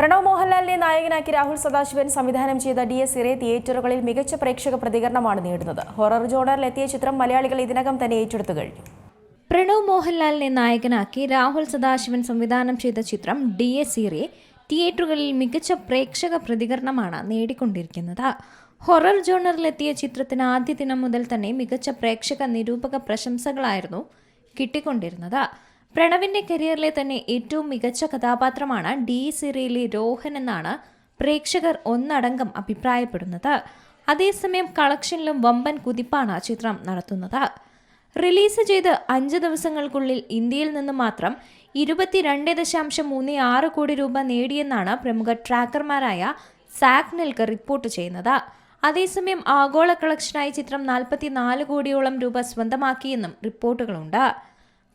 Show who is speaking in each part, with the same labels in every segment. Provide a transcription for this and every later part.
Speaker 1: പ്രണവ് മോഹൻലാലിനെ നായകനാക്കി രാഹുൽ സദാശിവൻ സംവിധാനം ചെയ്ത DS ഇറെ തിയേറ്ററുകളിൽ മികച്ച പ്രേക്ഷക പ്രതികരണമാണ് നേടുന്നത്. ഹൊറർ ജോണറിലെത്തിയ ചിത്രം മലയാളികൾ ഇതിനകം തന്നെ ഏറ്റെടുത്തു കഴിഞ്ഞു.
Speaker 2: പ്രണവ് മോഹൻലാലിനെ നായകനാക്കി രാഹുൽ സദാശിവൻ സംവിധാനം ചെയ്ത ചിത്രം DS ഇറെ തിയേറ്ററുകളിൽ മികച്ച പ്രേക്ഷക പ്രതികരണമാണ് നേടിക്കൊണ്ടിരിക്കുന്നത്. ഹൊറർ ജോണറിലെത്തിയ ചിത്രത്തിന് ആദ്യ ദിനം മുതൽ തന്നെ മികച്ച പ്രേക്ഷക നിരൂപക പ്രശംസകളായിരുന്നു കിട്ടിക്കൊണ്ടിരുന്നത്. പ്രണവിന്റെ കരിയറിലെ തന്നെ ഏറ്റവും മികച്ച കഥാപാത്രമാണ് DS ഇറയിലെ രോഹൻ എന്നാണ് പ്രേക്ഷകർ ഒന്നടങ്കം അഭിപ്രായപ്പെടുന്നത്. അതേസമയം കളക്ഷനിലും വമ്പൻ കുതിപ്പാണ് ചിത്രം നടത്തുന്നത്. റിലീസ് ചെയ്ത് 5 ദിവസങ്ങൾക്കുള്ളിൽ ഇന്ത്യയിൽ നിന്ന് മാത്രം 22.36 കോടി രൂപ നേടിയെന്നാണ് പ്രമുഖ ട്രാക്കർമാരായ സാക് നെൽക്ക് റിപ്പോർട്ട് ചെയ്യുന്നത്. അതേസമയം ആഗോള കളക്ഷനായി ചിത്രം 44 കോടിയോളം രൂപ സ്വന്തമാക്കിയെന്നും റിപ്പോർട്ടുകളുണ്ട്.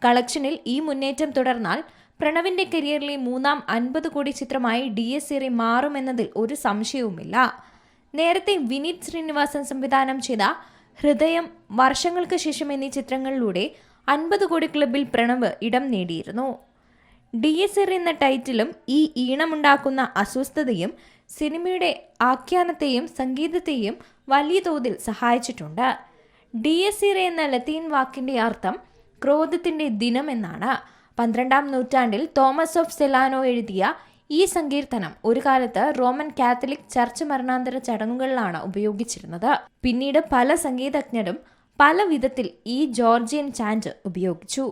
Speaker 2: കളക്ഷനിൽ ഈ മുന്നേറ്റം തുടർന്നാൽ പ്രണവിന്റെ കരിയറിലെ മൂന്നാം 50 കോടി ചിത്രമായി DS ഇറെ മാറുമെന്നതിൽ ഒരു സംശയവുമില്ല. നേരത്തെ വിനീത് ശ്രീനിവാസൻ സംവിധാനം ചെയ്ത ഹൃദയം, വർഷങ്ങൾക്ക് ശേഷം എന്നീ ചിത്രങ്ങളിലൂടെ 50 കോടി ക്ലബിൽ പ്രണവ് ഇടം നേടിയിരുന്നു. DS ഇറെ എന്ന ടൈറ്റിലും ഈ ഈണമുണ്ടാക്കുന്ന അസ്വസ്ഥതയും സിനിമയുടെ ആഖ്യാനത്തെയും സംഗീതത്തെയും വലിയ തോതിൽ സഹായിച്ചിട്ടുണ്ട്. DS ഇറെ എന്ന ലത്തീൻ വാക്കിന്റെ അർത്ഥം ക്രോധത്തിന്റെ ദിനം എന്നാണ്. 12-ാം നൂറ്റാണ്ടിൽ തോമസ് ഓഫ് സെലാനോ എഴുതിയ ഈ സങ്കീർത്തനം ഒരു കാലത്ത് റോമൻ കാത്തലിക് ചർച്ച് മരണാന്തര ചടങ്ങുകളിലാണ് ഉപയോഗിച്ചിരുന്നത്. പിന്നീട് പല സംഗീതജ്ഞരും പല വിധത്തിൽ ഈ ജോർജിയൻ ചാന്റ് ഉപയോഗിച്ചു.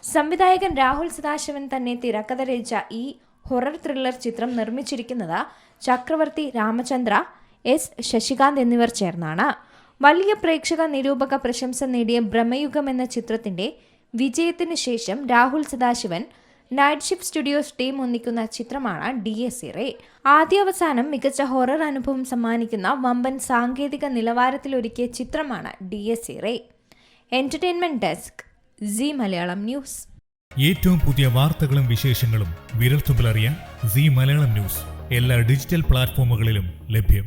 Speaker 2: സംവിധായകൻ രാഹുൽ സദാശിവൻ തന്നെ തിരക്കഥ രചിച്ച ഈ ഹൊറർ ത്രില്ലർ ചിത്രം നിർമ്മിച്ചിരിക്കുന്നത് ചക്രവർത്തി രാമചന്ദ്ര, S ശശികാന്ത് എന്നിവർ ചേർന്നാണ്. വലിയ പ്രേക്ഷക നിരൂപക പ്രശംസ നേടിയ ബ്രഹ്മയുഗം എന്ന ചിത്രത്തിന്റെ വിജയത്തിന് ശേഷം Rahul Sadasivan night shift studios team ഒന്നിക്കുന്ന ചിത്രമാണ് DS ഇറെ. ആദ്യാവസാനം മികച്ച ഹൊറർ അനുഭവം സമ്മാനിക്കുന്ന വമ്പൻ സാങ്കേതിക നിലവാരത്തിലൊരുക്കിയ ചിത്രമാണ് DS ഇറെ. Entertainment desk, Zee Malayalam news.
Speaker 3: ഏറ്റവും പുതിയ വാർത്തകളും വിശേഷങ്ങളും വിരൽത്തുമ്പിലറിയാൻ Zee മലയാളം ന്യൂസ് എല്ലാ ഡിജിറ്റൽ പ്ലാറ്റ്ഫോമുകളിലും ലഭ്യം.